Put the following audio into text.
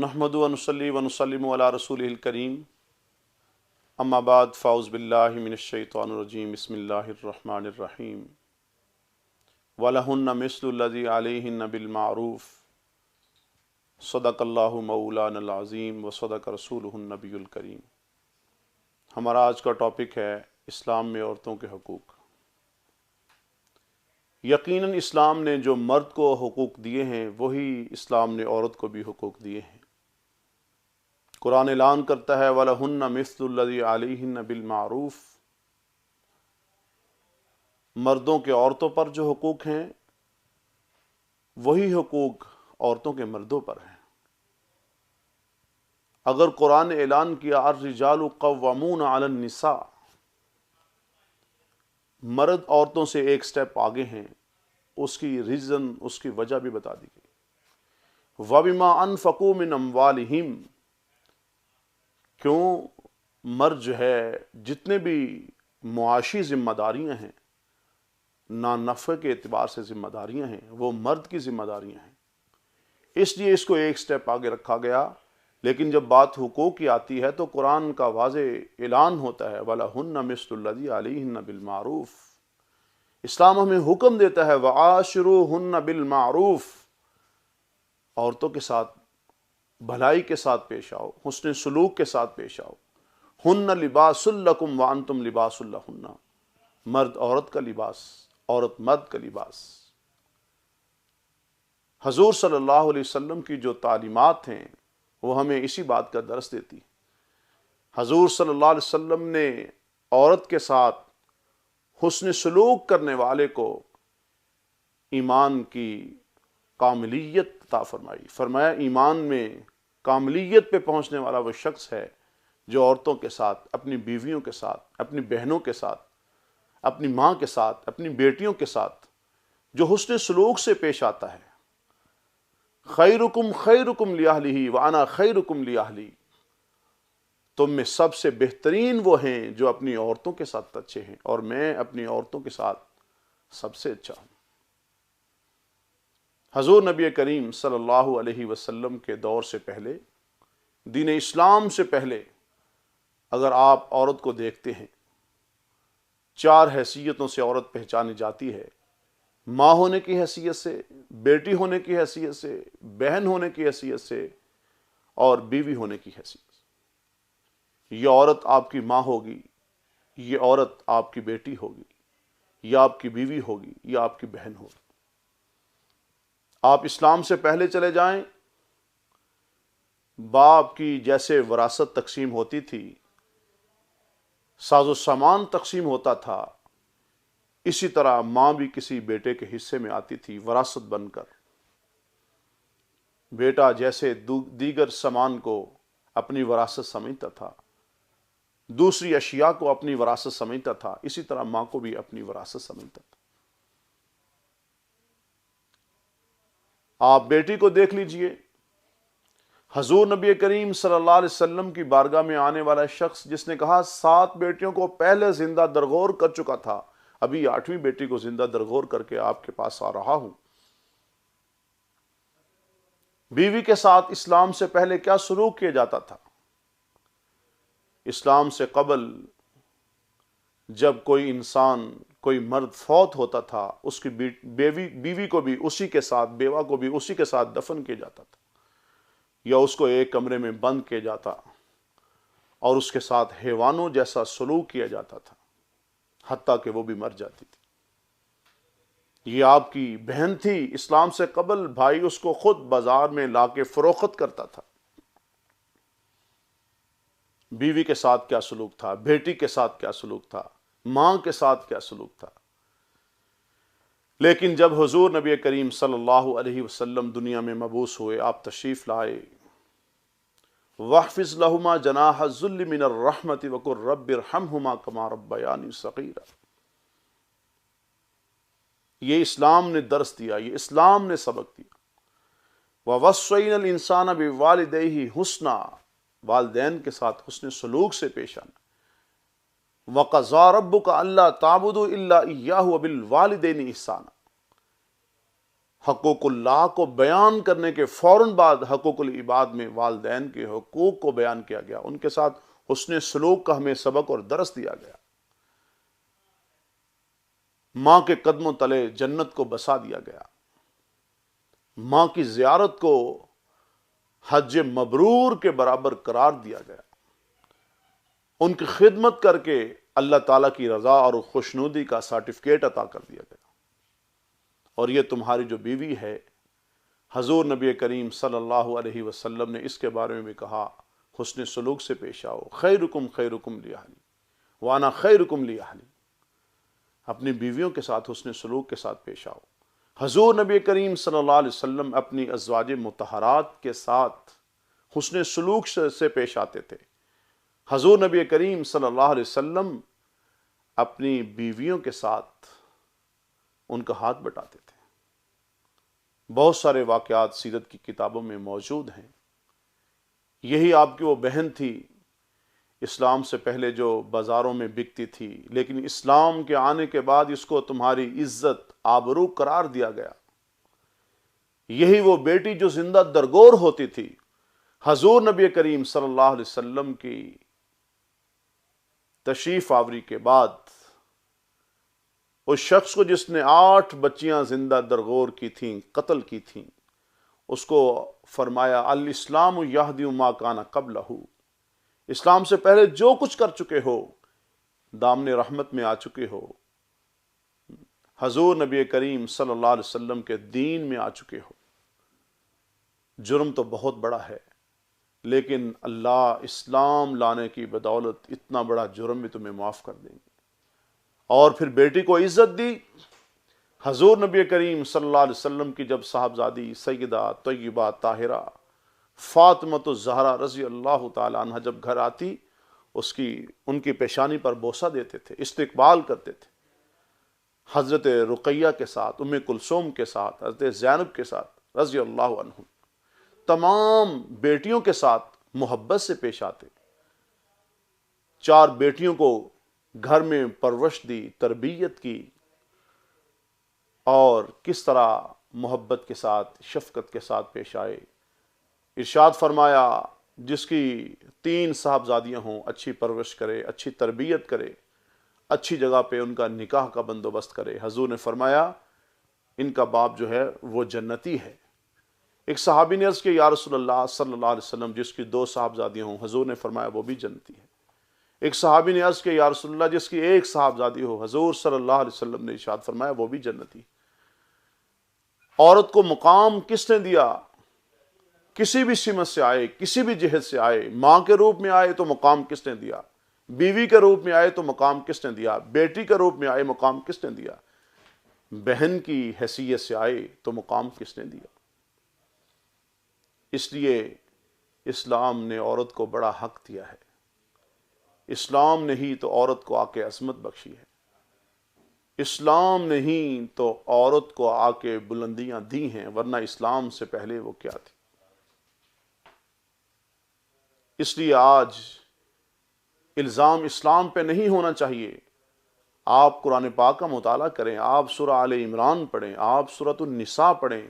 نحمد و نصلی و نسلم علی رسولہ الکریم اما بعد فاعوذ باللہ من الشیطان الرجیم بسم اللہ الرحمن الرحیم وَلَهُنَّ مِثْلُ الَّذِي عَلَيْهِنَّ بِالْمَعْرُوفِ صدق اللہ مولانا العظیم و صدق رسولہ النبی الکریم۔ ہمارا آج کا ٹاپک ہے اسلام میں عورتوں کے حقوق۔ یقیناً اسلام نے جو مرد کو حقوق دیے ہیں وہی اسلام نے عورت کو بھی حقوق دیے ہیں۔ قرآن اعلان کرتا ہے وَلَهُنَّ مِثْلُ الَّذِي عَلَيْهِنَّ بِالْمَعْرُوفِ، مردوں کے عورتوں پر جو حقوق ہیں وہی حقوق عورتوں کے مردوں پر ہیں۔ اگر قرآن نے اعلان کیا الرجال قوامون علی النساء، مرد عورتوں سے ایک سٹیپ آگے ہیں، اس کی ریزن، اس کی وجہ بھی بتا دی گئی۔ وَبِمَا أَنفَقُوا مِنْ أَمْوَالِهِمْ، کیوں مرد جو ہے جتنے بھی معاشی ذمہ داریاں ہیں، نفع کے اعتبار سے ذمہ داریاں ہیں، وہ مرد کی ذمہ داریاں ہیں، اس لیے اس کو ایک سٹیپ آگے رکھا گیا۔ لیکن جب بات حقوق کی آتی ہے تو قرآن کا واضح اعلان ہوتا ہے وَلَهُنَّ مِثْلُ الَّذِي عَلَيْهِنَّ بِالْمَعْرُوفِ، اسلام ہمیں حکم دیتا ہے وَعَاشِرُوهُنَّ بِالْمَعْرُوفِ، عورتوں کے ساتھ بھلائی کے ساتھ پیش آؤ، حسن سلوک کے ساتھ پیش آؤ۔ ہن لباس لکم وانتم لباس لہن، مرد عورت کا لباس، عورت مرد کا لباس۔ حضور صلی اللہ علیہ وسلم کی جو تعلیمات ہیں وہ ہمیں اسی بات کا درس دیتی۔ حضور صلی اللہ علیہ وسلم نے عورت کے ساتھ حسن سلوک کرنے والے کو ایمان کی کاملیت عطا فرمائی۔ فرمایا ایمان میں کاملیت پہ پہنچنے والا وہ شخص ہے جو عورتوں کے ساتھ، اپنی بیویوں کے ساتھ، اپنی بہنوں کے ساتھ، اپنی ماں کے ساتھ، اپنی بیٹیوں کے ساتھ جو حسن سلوک سے پیش آتا ہے۔ خیرکم خیرکم لأہلہ وانا خیرکم لأہلی، تم میں سب سے بہترین وہ ہیں جو اپنی عورتوں کے ساتھ اچھے ہیں، اور میں اپنی عورتوں کے ساتھ سب سے اچھا ہوں۔ حضور نبی کریم صلی اللہ علیہ وسلم کے دور سے پہلے، دین اسلام سے پہلے، اگر آپ عورت کو دیکھتے ہیں، 4 حیثیتوں سے عورت پہچانی جاتی ہے: ماں ہونے کی حیثیت سے، بیٹی ہونے کی حیثیت سے، بہن ہونے کی حیثیت سے، اور بیوی ہونے کی حیثیت سے۔ یہ عورت آپ کی ماں ہوگی، یہ عورت آپ کی بیٹی ہوگی، یہ آپ کی بیوی ہوگی، یہ آپ کی بہن ہوگی۔ آپ اسلام سے پہلے چلے جائیں، باپ کی جیسے وراثت تقسیم ہوتی تھی، ساز و سامان تقسیم ہوتا تھا، اسی طرح ماں بھی کسی بیٹے کے حصے میں آتی تھی وراثت بن کر۔ بیٹا جیسے دیگر سامان کو اپنی وراثت سمجھتا تھا، دوسری اشیاء کو اپنی وراثت سمجھتا تھا، اسی طرح ماں کو بھی اپنی وراثت سمجھتا تھا۔ آپ بیٹی کو دیکھ لیجئے، حضور نبی کریم صلی اللہ علیہ وسلم کی بارگاہ میں آنے والا شخص جس نے کہا 7 بیٹیوں کو پہلے زندہ درگور کر چکا تھا، ابھی 8ویں بیٹی کو زندہ درگور کر کے آپ کے پاس آ رہا ہوں۔ بیوی کے ساتھ اسلام سے پہلے کیا سلوک کیا جاتا تھا؟ اسلام سے قبل جب کوئی انسان، کوئی مرد فوت ہوتا تھا، اس کی بیوی کو بھی اسی کے ساتھ، بیوہ کو بھی اسی کے ساتھ دفن کیا جاتا تھا، یا اس کو ایک کمرے میں بند کیا جاتا اور اس کے ساتھ حیوانوں جیسا سلوک کیا جاتا تھا، حتیٰ کہ وہ بھی مر جاتی تھی۔ یہ آپ کی بہن تھی، اسلام سے قبل بھائی اس کو خود بازار میں لا کے فروخت کرتا تھا۔ بیوی کے ساتھ کیا سلوک تھا، بیٹی کے ساتھ کیا سلوک تھا، ماں کے ساتھ کیا سلوک تھا۔ لیکن جب حضور نبی کریم صلی اللہ علیہ وسلم دنیا میں مبعوث ہوئے، آپ تشریف لائے، وَاحْفِظْ لَهُمَا جَنَاحَ الذُّلِّ مِنَ الرَّحْمَةِ وَقُلْ رَبِّ ارْحَمْهُمَا كَمَا رَبَّيَانِي صَغِيرًا، یہ اسلام نے درس دیا، یہ اسلام نے سبق دیا۔ وَوَصَّيْنَا الْإِنسَانَ بِوَالِدَيْهِ حُسْنًا، والدین کے ساتھ حسن سلوک سے پیش آنا۔ وَقَضَىٰ رَبُّكَ أَلَّا تَعْبُدُوا إِلَّا إِيَّاهُ وَبِالْوَالِدَيْنِ إِحْسَانًا، حقوق اللہ کو بیان کرنے کے فوراً بعد حقوق العباد میں والدین کے حقوق کو بیان کیا گیا، ان کے ساتھ حسن سلوک کا ہمیں سبق اور درس دیا گیا، ماں کے قدموں تلے جنت کو بسا دیا گیا، ماں کی زیارت کو حج مبرور کے برابر قرار دیا گیا، ان کی خدمت کر کے اللہ تعالیٰ کی رضا اور خوشنودی کا سرٹیفکیٹ عطا کر دیا گیا۔ اور یہ تمہاری جو بیوی ہے، حضور نبی کریم صلی اللہ علیہ وسلم نے اس کے بارے میں بھی کہا، حسن سلوک سے پیش آؤ، خیرکم خیرکم لاہلی وانا خیرکم لاہلی، اپنی بیویوں کے ساتھ حسن سلوک کے ساتھ پیش آؤ۔ حضور نبی کریم صلی اللہ علیہ وسلم اپنی ازواج مطہرات کے ساتھ حسن سلوک سے پیش آتے تھے۔ حضور نبی کریم صلی اللہ علیہ وسلم اپنی بیویوں کے ساتھ ان کا ہاتھ بٹاتے تھے۔ بہت سارے واقعات سیرت کی کتابوں میں موجود ہیں۔ یہی آپ کی وہ بہن تھی، اسلام سے پہلے جو بازاروں میں بکتی تھی، لیکن اسلام کے آنے کے بعد اس کو تمہاری عزت آبرو قرار دیا گیا۔ یہی وہ بیٹی جو زندہ درگور ہوتی تھی، حضور نبی کریم صلی اللہ علیہ وسلم کی تشریف آوری کے بعد اس شخص کو جس نے 8 بچیاں زندہ درگور کی تھیں، قتل کی تھیں، اس کو فرمایا الاسلام یہدی ما کان قبلہ، اسلام سے پہلے جو کچھ کر چکے ہو دامن رحمت میں آ چکے ہو، حضور نبی کریم صلی اللہ علیہ وسلم کے دین میں آ چکے ہو۔ جرم تو بہت بڑا ہے، لیکن اللہ اسلام لانے کی بدولت اتنا بڑا جرم بھی تمہیں معاف کر دیں گے۔ اور پھر بیٹی کو عزت دی۔ حضور نبی کریم صلی اللہ علیہ وسلم کی جب صاحبزادی سیدہ طیبہ طاہرہ فاطمہ الزہرا رضی اللہ تعالی عنہ جب گھر آتی، ان کی پیشانی پر بوسہ دیتے تھے، استقبال کرتے تھے۔ حضرت رقیہ کے ساتھ، ام کلثوم کے ساتھ، حضرت زینب کے ساتھ رضی اللہ عنہ، تمام بیٹیوں کے ساتھ محبت سے پیش آتے۔ 4 بیٹیوں کو گھر میں پرورش دی، تربیت کی، اور کس طرح محبت کے ساتھ، شفقت کے ساتھ پیش آئے۔ ارشاد فرمایا جس کی 3 صاحبزادیاں ہوں، اچھی پرورش کرے، اچھی تربیت کرے، اچھی جگہ پہ ان کا نکاح کا بندوبست کرے۔ حضور نے فرمایا ان کا باپ جو ہے وہ جنتی ہے۔ ایک صحابی نے عرض کیا یا رسول اللہ صلی اللہ علیہ وسلم جس کی 2 صاحبزادیاں ہوں، حضور نے فرمایا وہ بھی جنتی ہے۔ ایک صحابی نے عرض کیا یا رسول اللہ جس کی 1 صاحبزادی ہو، حضور صلی اللہ علیہ وسلم نے ارشاد فرمایا وہ بھی جنتی۔ عورت کو مقام کس نے دیا؟ کسی بھی سمت سے آئے، کسی بھی جہت سے آئے، ماں کے روپ میں آئے تو مقام کس نے دیا، بیوی کے روپ میں آئے تو مقام کس نے دیا، بیٹی کے روپ میں آئے مقام کس نے دیا، بہن کی حیثیت سے آئے تو مقام کس نے دیا۔ اس لیے اسلام نے عورت کو بڑا حق دیا ہے۔ اسلام نے ہی تو عورت کو آ کے عظمت بخشی ہے، اسلام نے ہی تو عورت کو آ کے بلندیاں دی ہیں، ورنہ اسلام سے پہلے وہ کیا تھی۔ اس لیے آج الزام اسلام پہ نہیں ہونا چاہیے۔ آپ قرآن پاک کا مطالعہ کریں، آپ سورہ آل عمران پڑھیں، آپ سورۃ النساء پڑھیں،